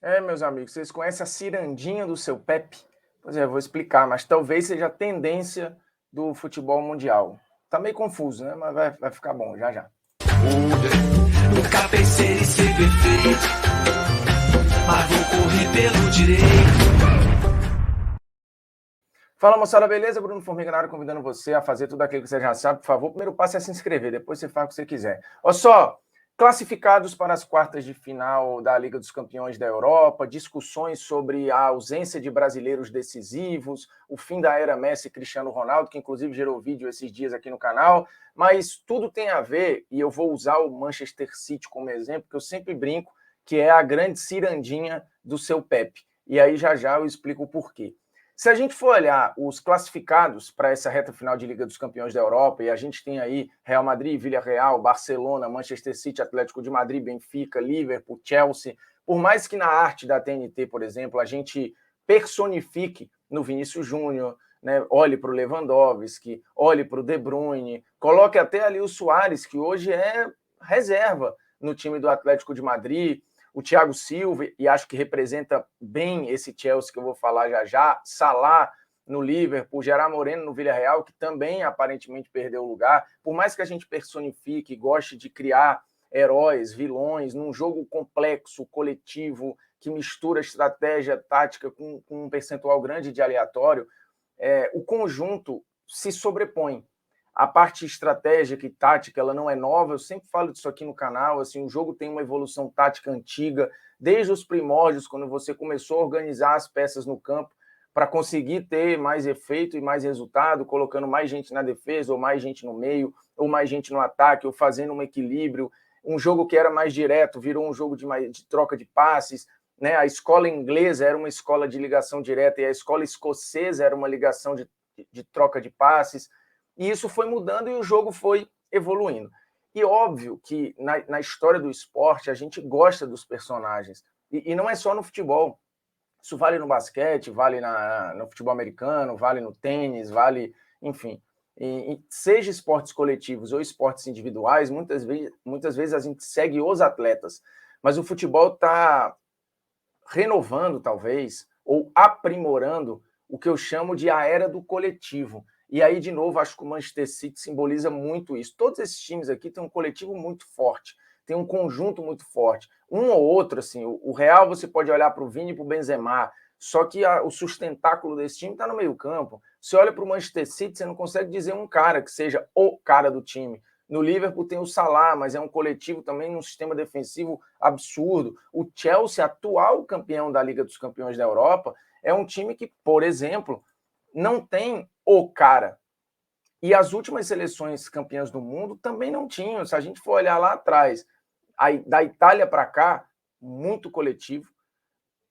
Meus amigos, vocês conhecem a cirandinha do seu Pepe? Pois é, eu vou explicar, mas talvez seja a tendência do futebol mundial. Tá meio confuso, né? Mas vai ficar bom, já já. Nunca pensei em ser perfeito, mas vou correr pelo direito. Fala, moçada, beleza? Bruno Formiga na área, convidando você a fazer tudo aquilo que você já sabe. Por favor, o primeiro passo é se inscrever, depois você faz o que você quiser. Olha só, classificados para as quartas de final da Liga dos Campeões da Europa, discussões sobre a ausência de brasileiros decisivos, o fim da era Messi e Cristiano Ronaldo, que inclusive gerou vídeo esses dias aqui no canal, mas tudo tem a ver, e eu vou usar o Manchester City como exemplo, que eu sempre brinco, que é a grande cirandinha do seu Pepe. E aí já eu explico o porquê. Se a gente for olhar os classificados para essa reta final de Liga dos Campeões da Europa, e a gente tem aí Real Madrid, Villarreal, Barcelona, Manchester City, Atlético de Madrid, Benfica, Liverpool, Chelsea, por mais que na arte da TNT, por exemplo, a gente personifique no Vinícius Júnior, né, olhe para o Lewandowski, olhe para o De Bruyne, coloque até ali o Suárez, que hoje é reserva no time do Atlético de Madrid, o Thiago Silva, e acho que representa bem esse Chelsea que eu vou falar já, Salah no Liverpool, Gerard Moreno no Villarreal, que também aparentemente perdeu o lugar. Por mais que a gente personifique, goste de criar heróis, vilões, num jogo complexo, coletivo, que mistura estratégia, tática com um percentual grande de aleatório, o conjunto se sobrepõe. A parte estratégica e tática, ela não é nova, eu sempre falo disso aqui no canal, assim, o jogo tem uma evolução tática antiga, desde os primórdios, quando você começou a organizar as peças no campo para conseguir ter mais efeito e mais resultado, colocando mais gente na defesa, ou mais gente no meio, ou mais gente no ataque, ou fazendo um equilíbrio. Um jogo que era mais direto virou um jogo de troca de passes, né? A escola inglesa era uma escola de ligação direta e a escola escocesa era uma ligação de troca de passes. E isso foi mudando e o jogo foi evoluindo. E óbvio que na história do esporte a gente gosta dos personagens. E não é só no futebol. Isso vale no basquete, vale no futebol americano, vale no tênis, vale, enfim. Seja esportes coletivos ou esportes individuais, muitas vezes a gente segue os atletas. Mas o futebol está renovando, talvez, ou aprimorando o que eu chamo de a era do coletivo. E aí, de novo, acho que o Manchester City simboliza muito isso. Todos esses times aqui têm um coletivo muito forte, tem um conjunto muito forte. Um ou outro, assim, o Real você pode olhar para o Vini e para o Benzema, só que o sustentáculo desse time está no meio campo. Você olha para o Manchester City, você não consegue dizer um cara que seja o cara do time. No Liverpool tem o Salah, mas é um coletivo também num sistema defensivo absurdo. O Chelsea, atual campeão da Liga dos Campeões da Europa, é um time que, por exemplo, não tem o cara. E as últimas seleções campeãs do mundo também não tinham. Se a gente for olhar lá atrás, da Itália para cá, muito coletivo.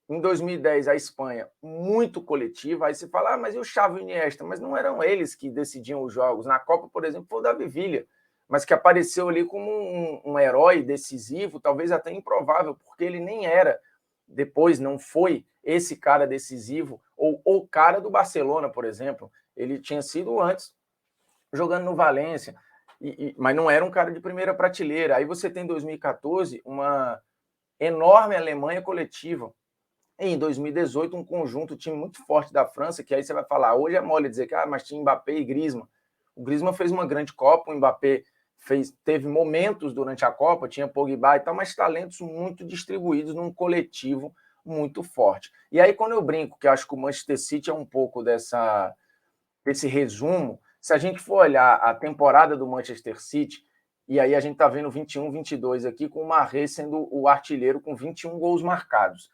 Em 2010, a Espanha, muito coletiva. Aí você fala, mas e o Xavi e o Iniesta? Mas não eram eles que decidiam os jogos. Na Copa, por exemplo, foi o Davi Villa, mas que apareceu ali como um herói decisivo, talvez até improvável, porque ele nem era, depois não foi esse cara decisivo, ou o cara do Barcelona, por exemplo. Ele tinha sido antes jogando no Valência, mas não era um cara de primeira prateleira. Aí você tem em 2014 uma enorme Alemanha coletiva. Em 2018, um conjunto, um time muito forte da França, que aí você vai falar, hoje é mole dizer que mas tinha Mbappé e Griezmann. O Griezmann fez uma grande Copa, o Mbappé teve momentos durante a Copa, tinha Pogba e tal, mas talentos muito distribuídos num coletivo muito forte. E aí, quando eu brinco que acho que o Manchester City é um pouco desse resumo, se a gente for olhar a temporada do Manchester City, e aí a gente está vendo 21, 22 aqui, com o Mahrez sendo o artilheiro com 21 gols marcados.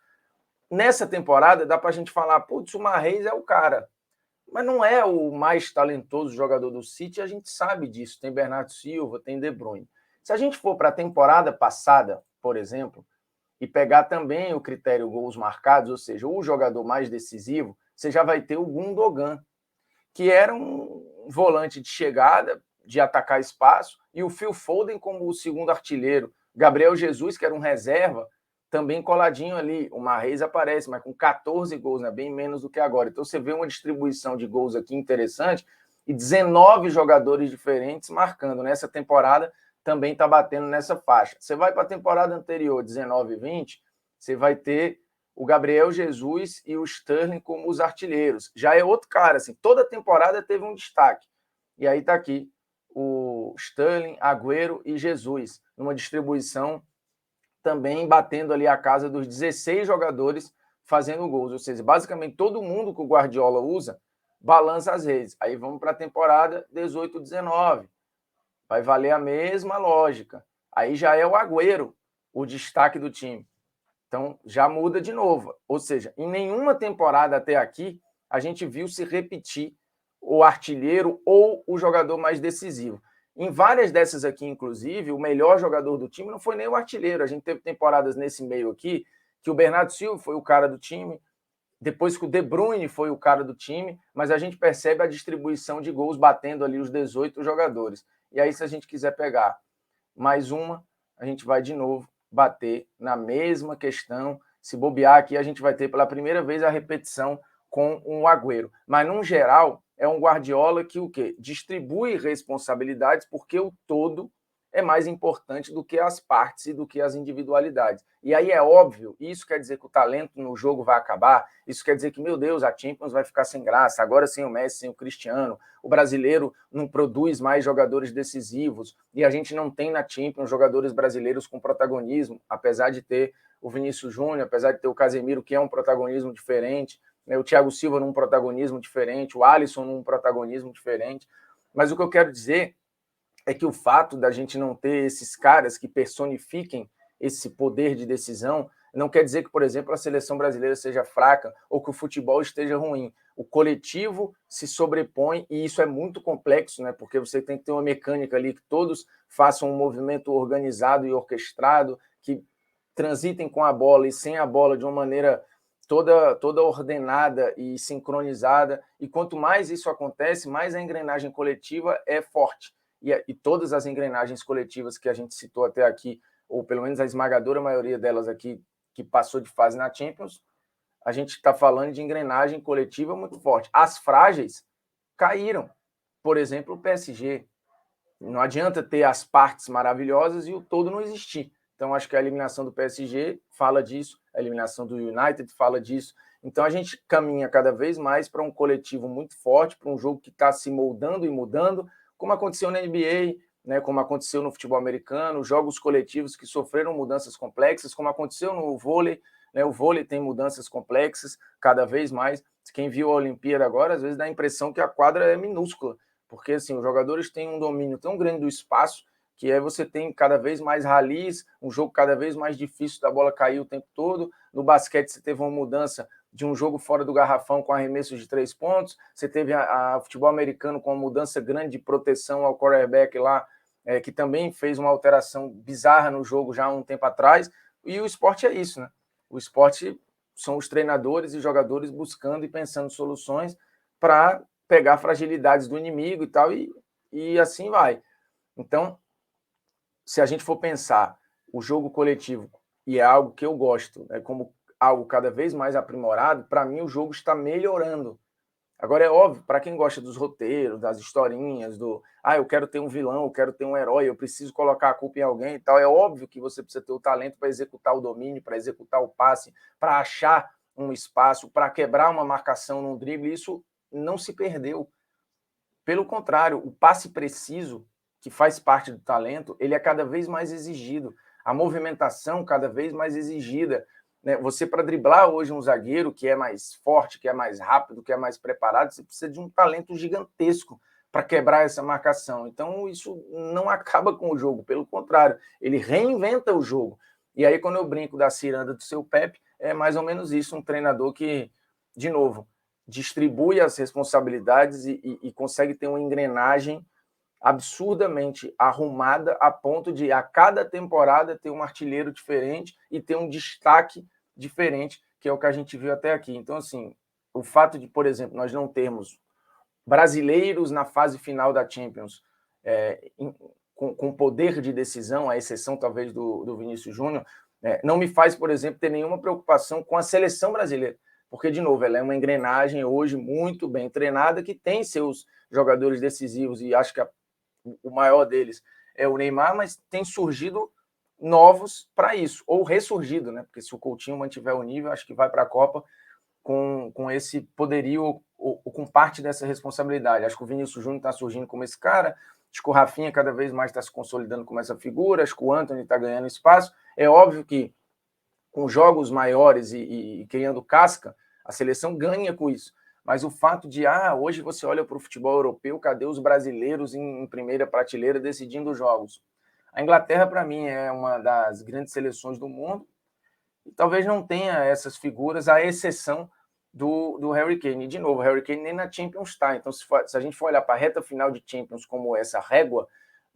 Nessa temporada, dá para a gente falar, putz, o Mahrez é o cara. Mas não é o mais talentoso jogador do City, a gente sabe disso. Tem Bernardo Silva, tem De Bruyne. Se a gente for para a temporada passada, por exemplo, e pegar também o critério gols marcados, ou seja, o jogador mais decisivo, você já vai ter o Gundogan, que era um volante de chegada, de atacar espaço, e o Phil Foden como o segundo artilheiro. Gabriel Jesus, que era um reserva, também coladinho ali. O Mahrez aparece, mas com 14 gols, né? Bem menos do que agora. Então você vê uma distribuição de gols aqui interessante e 19 jogadores diferentes marcando. Nessa temporada também está batendo nessa faixa. Você vai para a temporada anterior, 19 e 20, você vai ter o Gabriel Jesus e o Sterling como os artilheiros. Já é outro cara, assim, toda temporada teve um destaque. E aí tá aqui o Sterling, Agüero e Jesus, numa distribuição também batendo ali a casa dos 16 jogadores fazendo gols. Ou seja, basicamente todo mundo que o Guardiola usa balança as redes. Aí vamos para a temporada 18-19. Vai valer a mesma lógica. Aí já é o Agüero o destaque do time. Então já muda de novo. Ou seja, em nenhuma temporada até aqui a gente viu se repetir o artilheiro ou o jogador mais decisivo. Em várias dessas aqui, inclusive, o melhor jogador do time não foi nem o artilheiro. A gente teve temporadas nesse meio aqui que o Bernardo Silva foi o cara do time, depois que o De Bruyne foi o cara do time, mas a gente percebe a distribuição de gols batendo ali os 18 jogadores. E aí, se a gente quiser pegar mais uma, a gente vai de novo bater na mesma questão. Se bobear aqui, a gente vai ter pela primeira vez a repetição com um Agüero. Mas, no geral, é um Guardiola que o quê? Distribui responsabilidades, porque o todo é mais importante do que as partes e do que as individualidades. E aí é óbvio, isso quer dizer que o talento no jogo vai acabar, isso quer dizer que, meu Deus, a Champions vai ficar sem graça, agora sem o Messi, sem o Cristiano, o brasileiro não produz mais jogadores decisivos, e a gente não tem na Champions jogadores brasileiros com protagonismo, apesar de ter o Vinícius Júnior, apesar de ter o Casemiro, que é um protagonismo diferente, né, o Thiago Silva num protagonismo diferente, o Alisson num protagonismo diferente. Mas o que eu quero dizer é que o fato da gente não ter esses caras que personifiquem esse poder de decisão não quer dizer que, por exemplo, a seleção brasileira seja fraca ou que o futebol esteja ruim. O coletivo se sobrepõe e isso é muito complexo, né? Porque você tem que ter uma mecânica ali que todos façam um movimento organizado e orquestrado, que transitem com a bola e sem a bola de uma maneira toda ordenada e sincronizada. E quanto mais isso acontece, mais a engrenagem coletiva é forte. E todas as engrenagens coletivas que a gente citou até aqui, ou pelo menos a esmagadora maioria delas aqui, que passou de fase na Champions, a gente está falando de engrenagem coletiva muito forte. As frágeis caíram. Por exemplo, o PSG. Não adianta ter as partes maravilhosas e o todo não existir. Então, acho que a eliminação do PSG fala disso, a eliminação do United fala disso. Então, a gente caminha cada vez mais para um coletivo muito forte, para um jogo que está se moldando e mudando, como aconteceu na NBA, né, como aconteceu no futebol americano, jogos coletivos que sofreram mudanças complexas, como aconteceu no vôlei, né, o vôlei tem mudanças complexas cada vez mais. Quem viu a Olimpíada agora, às vezes dá a impressão que a quadra é minúscula, porque assim, os jogadores têm um domínio tão grande do espaço que aí você tem cada vez mais ralis, um jogo cada vez mais difícil da bola cair o tempo todo. No basquete você teve uma mudança de um jogo fora do garrafão com arremessos de 3 pontos, você teve a futebol americano com uma mudança grande de proteção ao quarterback lá, que também fez uma alteração bizarra no jogo já há um tempo atrás, e o esporte é isso, né? O esporte são os treinadores e jogadores buscando e pensando soluções para pegar fragilidades do inimigo e tal, e assim vai. Então, se a gente for pensar o jogo coletivo, e é algo que eu gosto, né, como algo cada vez mais aprimorado, para mim o jogo está melhorando. Agora é óbvio, para quem gosta dos roteiros, das historinhas, eu quero ter um vilão, eu quero ter um herói, eu preciso colocar a culpa em alguém e tal, é óbvio que você precisa ter o talento para executar o domínio, para executar o passe, para achar um espaço, para quebrar uma marcação num drible, isso não se perdeu. Pelo contrário, o passe preciso, que faz parte do talento, ele é cada vez mais exigido. A movimentação cada vez mais exigida. Né? Você, para driblar hoje um zagueiro que é mais forte, que é mais rápido, que é mais preparado, você precisa de um talento gigantesco para quebrar essa marcação. Então, isso não acaba com o jogo, pelo contrário, ele reinventa o jogo. E aí, quando eu brinco da ciranda do seu Pepe, é mais ou menos isso, um treinador que, de novo, distribui as responsabilidades e consegue ter uma engrenagem absurdamente arrumada a ponto de a cada temporada ter um artilheiro diferente e ter um destaque diferente, que é o que a gente viu até aqui. Então, assim, o fato de, por exemplo, nós não termos brasileiros na fase final da Champions com poder de decisão, à exceção talvez do Vinícius Júnior, não me faz, por exemplo, ter nenhuma preocupação com a seleção brasileira. Porque, de novo, ela é uma engrenagem hoje muito bem treinada, que tem seus jogadores decisivos, e acho que o maior deles é o Neymar, mas tem surgido novos para isso, ou ressurgido, né? Porque se o Coutinho mantiver o nível, acho que vai para a Copa com esse poderio ou com parte dessa responsabilidade. Acho que o Vinícius Júnior está surgindo como esse cara, acho que o Rafinha cada vez mais está se consolidando como essa figura, acho que o Antony está ganhando espaço. É óbvio que com jogos maiores e criando casca, a seleção ganha com isso. Mas o fato de, hoje você olha para o futebol europeu, cadê os brasileiros em primeira prateleira decidindo jogos? A Inglaterra, para mim, é uma das grandes seleções do mundo e talvez não tenha essas figuras, à exceção do Harry Kane. E, de novo, o Harry Kane nem na Champions está. Então, se a gente for olhar para a reta final de Champions como essa régua,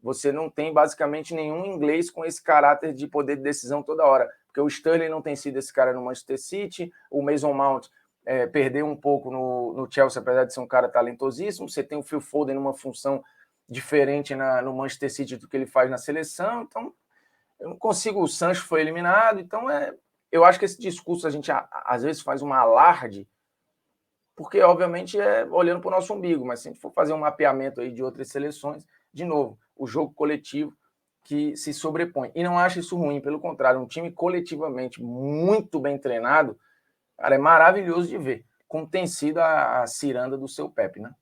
você não tem basicamente nenhum inglês com esse caráter de poder de decisão toda hora. Porque o Sterling não tem sido esse cara no Manchester City, o Mason Mount perdeu um pouco no Chelsea, apesar de ser um cara talentosíssimo. Você tem o Phil Foden numa função diferente no Manchester City do que ele faz na seleção. Então, eu não consigo. O Sancho foi eliminado. Então, eu acho que esse discurso a gente às vezes faz uma alarde, porque, obviamente, olhando para o nosso umbigo. Mas se a gente for fazer um mapeamento aí de outras seleções, de novo, o jogo coletivo que se sobrepõe. E não acho isso ruim, pelo contrário, um time coletivamente muito bem treinado, cara, é maravilhoso de ver, como tem sido a ciranda do seu Pepe, né?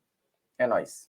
É nóis.